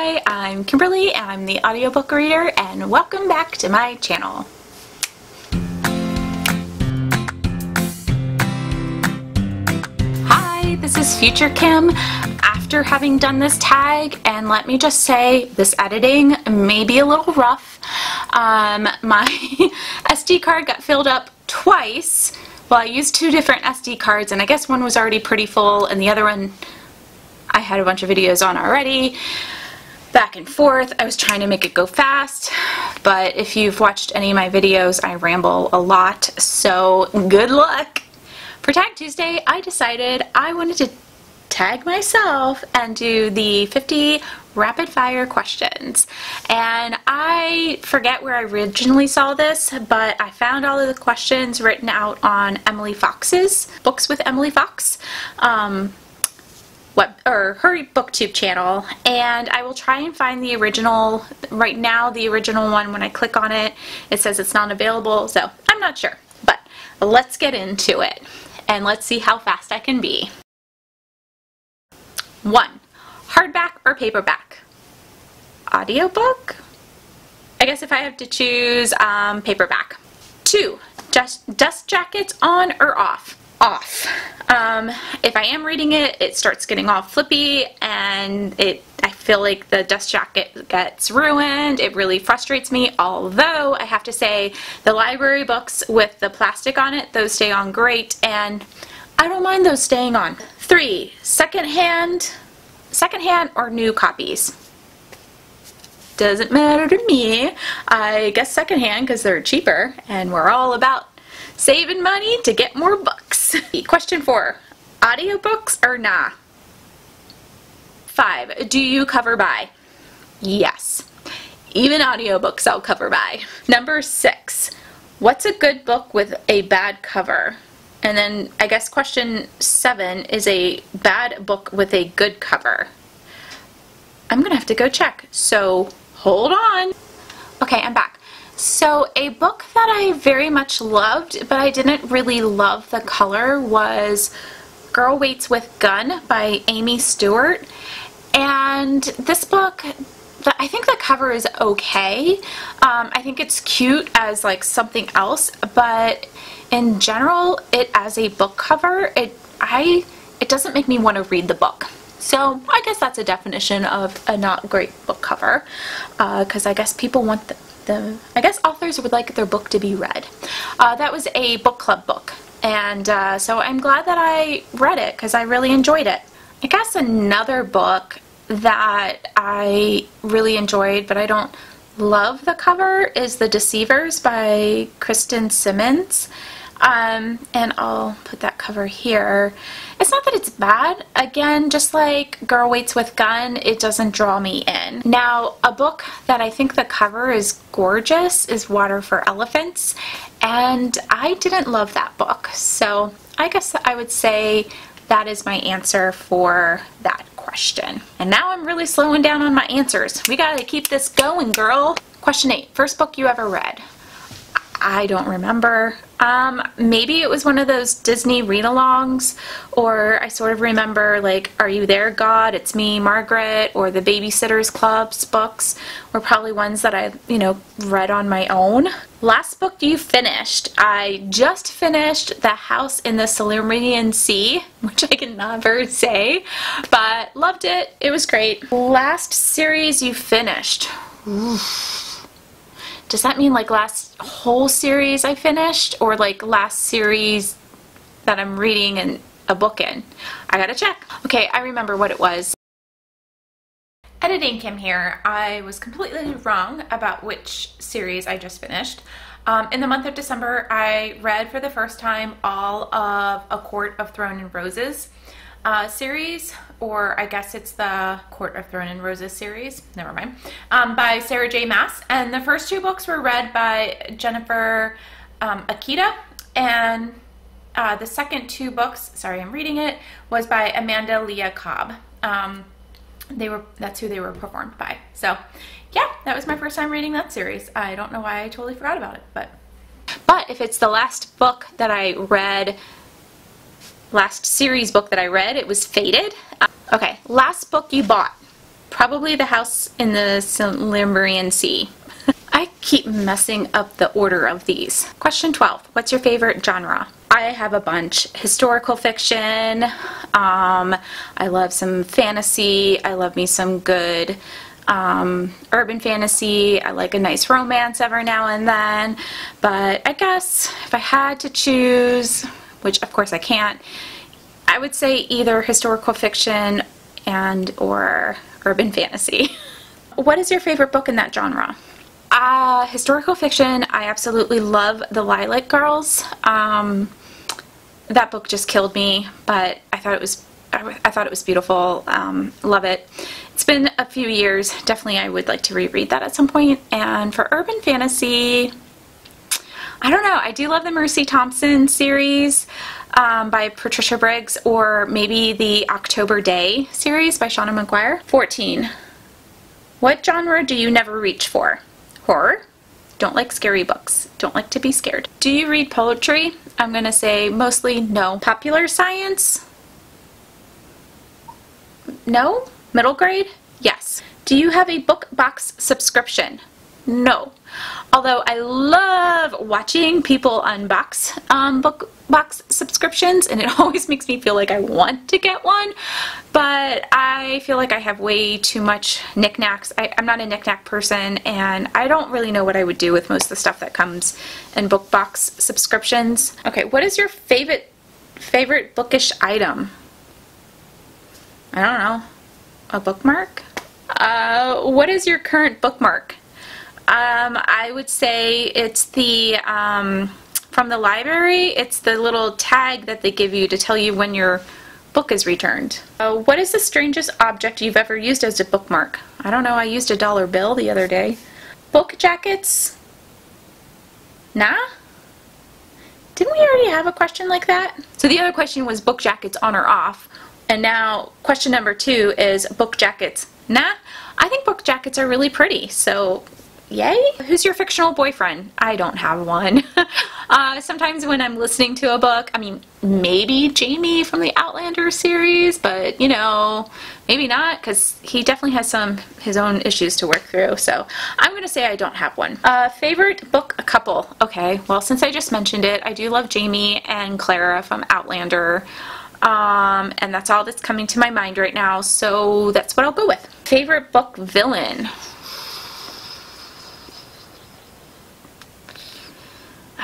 Hi, I'm Kimberly, I'm the audiobook reader, and welcome back to my channel. Hi, this is Future Kim. After having done this tag, and let me just say, this editing may be a little rough. My SD card got filled up twice. Well, I used two different SD cards, and I guess one was already pretty full, and the other one I had a bunch of videos on already. Back and forth. I was trying to make it go fast, but if you've watched any of my videos, I ramble a lot, so good luck. For Tag Tuesday, I decided I wanted to tag myself and do the 50 rapid fire questions. And I forget where I originally saw this, but I found all of the questions written out on Emily Fox's Books with Emily Fox her booktube channel, and I will try and find the original. Right now the original one, when I click on it, it says it's not available, so I'm not sure, but let's get into it and let's see how fast I can be. 1. Hardback or paperback? Audiobook? I guess if I have to choose, paperback. 2. Dust jackets on or off? Off. If I am reading it, it starts getting all flippy, and I feel like the dust jacket gets ruined. It really frustrates me, although I have to say the library books with the plastic on it, those stay on great, and I don't mind those staying on. 3. Secondhand or new copies? Doesn't matter to me. I guess secondhand because they're cheaper, and we're all about saving money to get more books. Question 4. Audiobooks or nah? 5. Do you cover by? Yes. Even audiobooks I'll cover by. Number 6. What's a good book with a bad cover? And then I guess question 7 is a bad book with a good cover. I'm gonna have to go check, so hold on. Okay, I'm back. So a book that I very much loved, but I didn't really love the color, was Girl Waits with Gun by Amy Stewart. And this book, I think the cover is okay. I think it's cute as like something else, but in general, it as a book cover, it doesn't make me want to read the book. So I guess that's a definition of a not great book cover, because I guess people want I guess authors would like their book to be read. That was a book club book, and so I'm glad that I read it because I really enjoyed it. I guess another book that I really enjoyed, but I don't love the cover, is The Deceivers by Kristen Simmons. And I'll put that cover here. It's not that it's bad. Again, just like Girl Waits with Gun, it doesn't draw me in. Now, a book that I think the cover is gorgeous is Water for Elephants, and I didn't love that book. So I guess I would say that is my answer for that question. And now I'm really slowing down on my answers. We gotta keep this going, girl. Question 8. First book you ever read? I don't remember. Maybe it was one of those Disney read-alongs, or I sort of remember like Are You There, God? It's Me, Margaret, or the Babysitters Club's books were probably ones that I, read on my own. Last book you finished? I just finished The House in the Silurian Sea, which I can never say, but loved it. It was great. Last series you finished? Oof. Does that mean like last whole series I finished, or like last series that I'm reading and a book in? I gotta check. Okay, I remember what it was. Editing Kim here. I was completely wrong about which series I just finished. In the month of December, I read for the first time all of A Court of Thorn and Roses series, or I guess it's the Court of Thorn and Roses series, never mind, by Sarah J. Maas. And the first 2 books were read by Jennifer Akita, and the second 2 books, sorry I'm reading it, was by Amanda Leah Cobb. That's who they were performed by. So yeah, that was my first time reading that series. I don't know why I totally forgot about it, but if it's the last book that I read, last series book that I read, it was Fated. Okay, last book you bought? Probably The House in the Silmarillion Sea. I keep messing up the order of these. Question 12. What's your favorite genre? I have a bunch. Historical fiction. I love some fantasy. I love me some good urban fantasy. I like a nice romance every now and then. But I guess if I had to choose, which of course I can't, I would say either historical fiction and or urban fantasy. What is your favorite book in that genre? Historical fiction. I absolutely love The Lilac Girls. That book just killed me, but I thought it was beautiful. Love it. It's been a few years. Definitely I would like to reread that at some point. And for urban fantasy, I don't know. I do love the Mercy Thompson series by Patricia Briggs, or maybe the October Day series by Shauna McGuire. 14. What genre do you never reach for? Horror. Don't like scary books. Don't like to be scared. Do you read poetry? I'm going to say mostly no. Popular science? No. Middle grade? Yes. Do you have a book box subscription? No. Although I love watching people unbox book box subscriptions, and it always makes me feel like I want to get one, but I feel like I have way too much knickknacks. I'm not a knickknack person, and I don't really know what I would do with most of the stuff that comes in book box subscriptions. Okay, what is your favorite bookish item? I don't know. A bookmark? What is your current bookmark? I would say it's the, from the library, it's the little tag that they give you to tell you when your book is returned. What is the strangest object you've ever used as a bookmark? I don't know, I used a dollar bill the other day. Book jackets? Nah? Didn't we already have a question like that? So the other question was book jackets on or off, and now question number 2 is book jackets. Nah? I think book jackets are really pretty, so yay. Who's your fictional boyfriend? I don't have one. Sometimes when I'm listening to a book, I mean, maybe Jamie from the Outlander series, but you know, maybe not, because he definitely has his own issues to work through. So I'm going to say I don't have one. Favorite book couple? Okay, well, since I just mentioned it, I do love Jamie and Clara from Outlander. And that's all that's coming to my mind right now, so that's what I'll go with. Favorite book villain?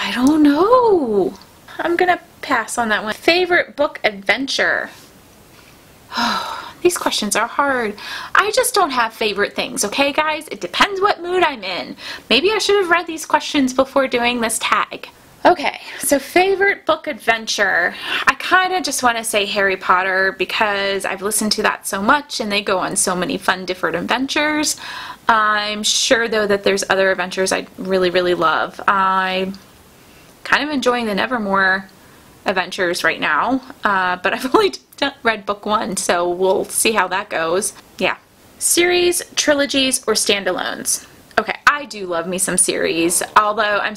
I don't know. I'm gonna pass on that one. Favorite book adventure? Oh, these questions are hard. I just don't have favorite things, okay guys? It depends what mood I'm in. Maybe I should have read these questions before doing this tag. Okay, so favorite book adventure. I kind of just want to say Harry Potter because I've listened to that so much and they go on so many fun different adventures. I'm sure though that there's other adventures I really, really love. I'm kind of enjoying the Nevermore adventures right now, but I've only read book 1, so we'll see how that goes. Yeah. Series, trilogies, or standalones? Okay, I do love me some series, although I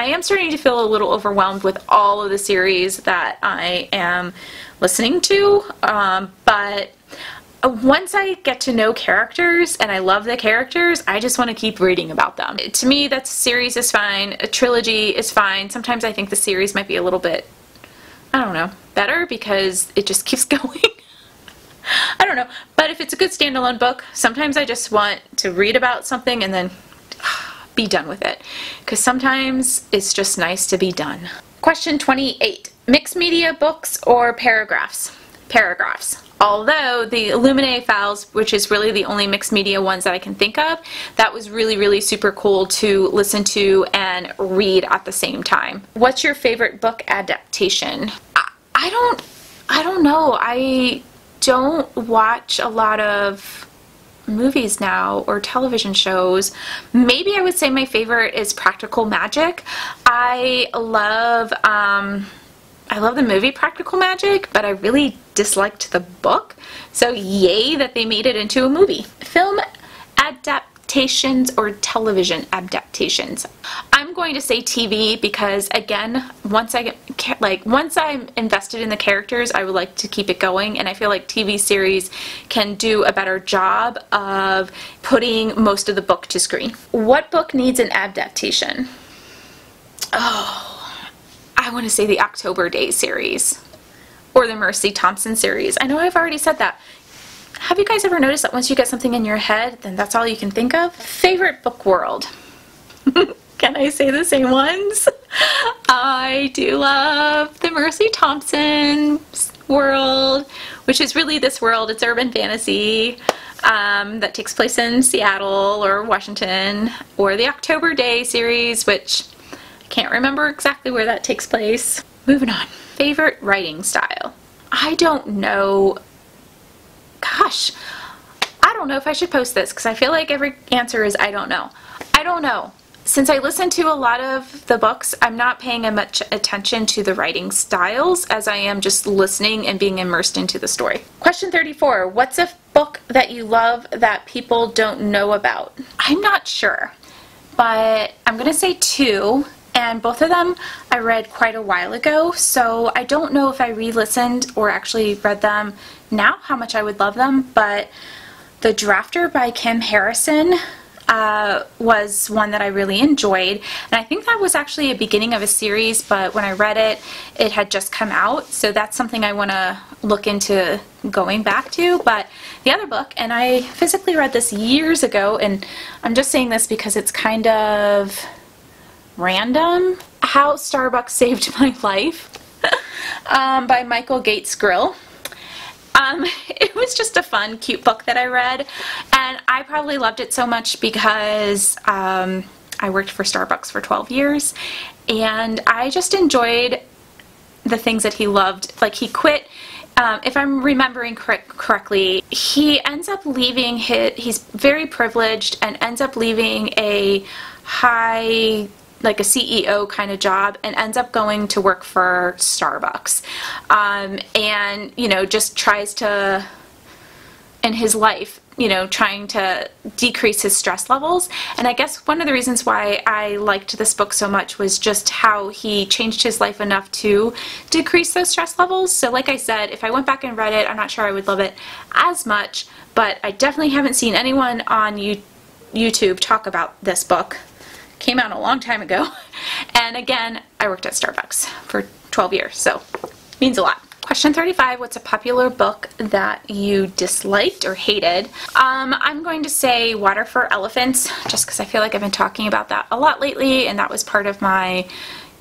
am starting to feel a little overwhelmed with all of the series that I am listening to, but once I get to know characters and I love the characters, I just want to keep reading about them. To me, that series is fine. A trilogy is fine. Sometimes I think the series might be a little bit, I don't know, better because it just keeps going. I don't know. But if it's a good standalone book, sometimes I just want to read about something and then be done with it. Because sometimes it's just nice to be done. Question 28. Mixed media books or paragraphs? Paragraphs. Although the Illuminae files, which is really the only mixed media ones that I can think of, that was really, really super cool to listen to and read at the same time. What's your favorite book adaptation? I don't know. I don't watch a lot of movies now or television shows. Maybe I would say my favorite is Practical Magic. I love the movie Practical Magic, but I really disliked the book. So yay that they made it into a movie. Film adaptation. adaptations or television adaptations? I'm going to say TV because, again, once I'm invested in the characters, I would like to keep it going, and I feel like TV series can do a better job of putting most of the book to screen. What book needs an adaptation? Oh, I want to say the October Days series or the Mercy Thompson series. I know I've already said that. Have you guys ever noticed that once you get something in your head, then that's all you can think of? Favorite book world? Can I say the same ones? I do love the Mercy Thompson world, which is really this world. It's urban fantasy that takes place in Seattle or Washington, or the October Day series, which I can't remember exactly where that takes place. Moving on. Favorite writing style? I don't know. Gosh, I don't know if I should post this because I feel like every answer is I don't know. I don't know. Since I listen to a lot of the books, I'm not paying much attention to the writing styles as I am just listening and being immersed into the story. Question 34. What's a book that you love that people don't know about? I'm not sure, but I'm going to say two. And both of them I read quite a while ago, so I don't know if I re-listened or actually read them now, how much I would love them, but The Drafter by Kim Harrison was one that I really enjoyed, and I think that was actually a beginning of a series, but when I read it, it had just come out, so that's something I want to look into going back to. But the other book, and I physically read this years ago, and I'm just saying this because it's kind of random, How Starbucks Saved My Life by Michael Gates Grill. It was just a fun, cute book that I read, and I probably loved it so much because I worked for Starbucks for 12 years, and I just enjoyed the things that he loved. Like, he quit, if I'm remembering correctly, he ends up leaving he's very privileged and ends up leaving a high, like a CEO kind of job, and ends up going to work for Starbucks, and just tries to, in his life, trying to decrease his stress levels. And I guess one of the reasons why I liked this book so much was just how he changed his life enough to decrease those stress levels. So like I said, if I went back and read it, I'm not sure I would love it as much, but I definitely haven't seen anyone on YouTube talk about this book. Came out a long time ago, and again, I worked at Starbucks for 12 years, so means a lot. Question 35, what's a popular book that you disliked or hated? I'm going to say Water for Elephants, just because I feel like I've been talking about that a lot lately, and that was part of my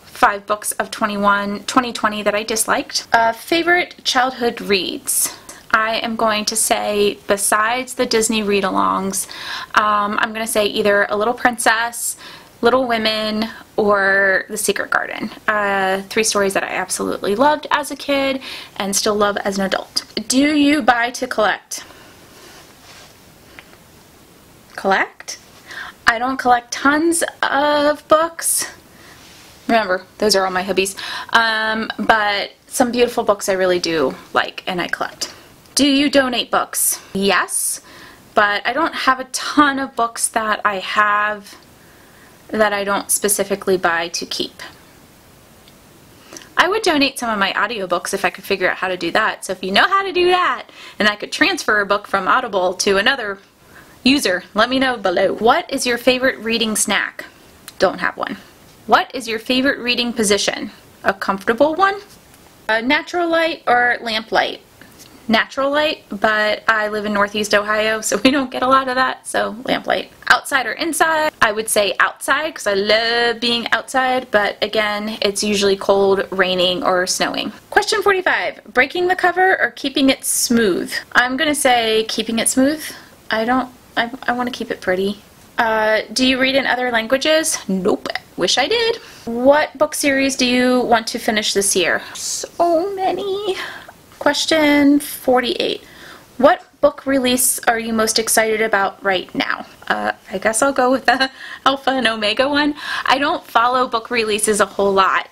5 books of 2020 that I disliked. Favorite childhood reads? I am going to say, besides the Disney read-alongs, I'm going to say either A Little Princess, Little Women, or The Secret Garden. 3 stories that I absolutely loved as a kid and still love as an adult. Do you buy to collect? Collect? I don't collect tons of books. Remember, those are all my hobbies. But some beautiful books I really do like and I collect. Do you donate books? Yes, but I don't have a ton of books that I have that I don't specifically buy to keep. I would donate some of my audiobooks if I could figure out how to do that. So if you know how to do that, and I could transfer a book from Audible to another user, let me know below. What is your favorite reading snack? Don't have one. What is your favorite reading position? A comfortable one? A natural light or lamp light? Natural light, but I live in Northeast Ohio, so we don't get a lot of that, so lamplight. Outside or inside? I would say outside because I love being outside, but again, it's usually cold, raining, or snowing. Question 45, breaking the cover or keeping it smooth? I'm gonna say keeping it smooth. I want to keep it pretty. Do you read in other languages? Nope. Wish I did. What book series do you want to finish this year? So many. Question 48. What book release are you most excited about right now? I guess I'll go with the Alpha and Omega one. I don't follow book releases a whole lot.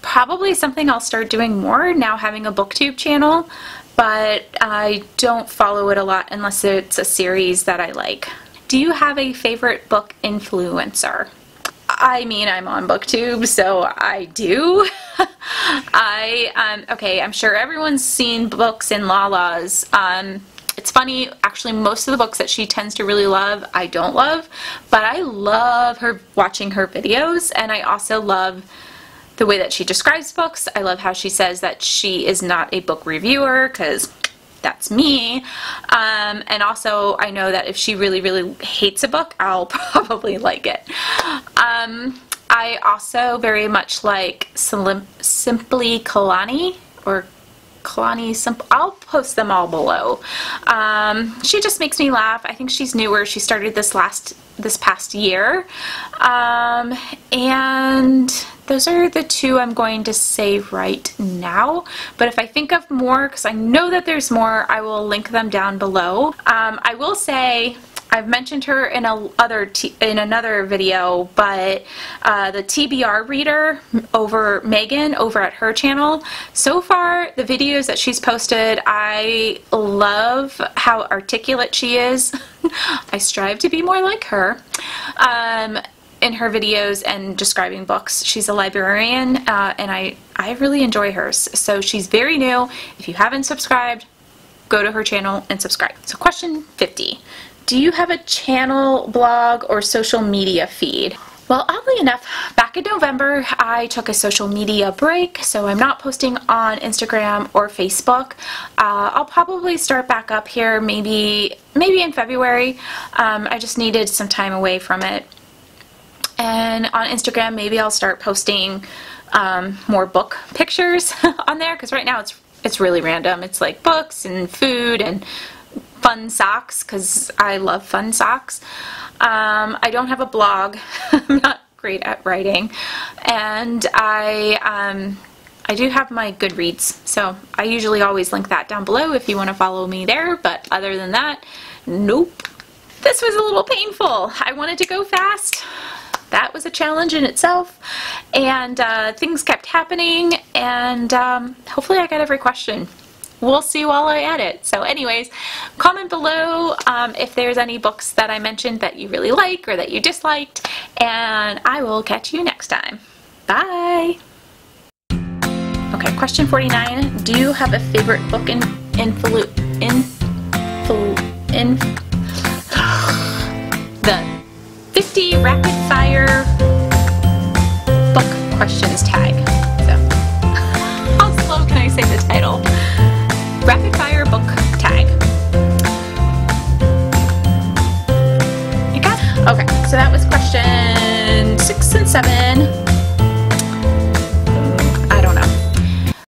Probably something I'll start doing more now having a booktube channel, but I don't follow it a lot unless it's a series that I like. Do you have a favorite book influencer? I mean, I'm on BookTube, so I do. Okay, I'm sure everyone's seen Books in Lala's. It's funny, actually most of the books that she tends to really love, I don't love, but I love watching her videos, and I also love the way that she describes books. I love how she says that she is not a book reviewer, because that's me. And also I know that if she really, really hates a book, I'll probably like it. I also very much like Simply Kalani, or Kalani Simple. I'll post them all below. She just makes me laugh. I think she's newer. She started this past year. And those are the two I'm going to say right now. But if I think of more, because I know that there's more, I will link them down below. I will say, I've mentioned her in another video, but the TBR reader Megan over at her channel, so far the videos that she's posted, I love how articulate she is. I strive to be more like her in her videos and describing books. She's a librarian, and I really enjoy hers. So she's very new. If you haven't subscribed, go to her channel and subscribe. So question 50. Do you have a channel, blog, or social media feed? Well, oddly enough, back in November, I took a social media break, so I'm not posting on Instagram or Facebook. I'll probably start back up here maybe in February. I just needed some time away from it. And on Instagram, maybe I'll start posting more book pictures on there, because right now it's really random. It's like books and food and fun socks, because I love fun socks. I don't have a blog. I'm not great at writing. And I do have my Goodreads, so I usually always link that down below if you want to follow me there, but other than that, nope. This was a little painful. I wanted to go fast. That was a challenge in itself, and things kept happening, and hopefully I got every question. We'll see while I edit. So anyways, comment below if there's any books that I mentioned that you really like or that you disliked, and I will catch you next time. Bye! Okay, question 49. Do you have a favorite book the 50 rapid fire book questions tag? So, how slow can I say the title?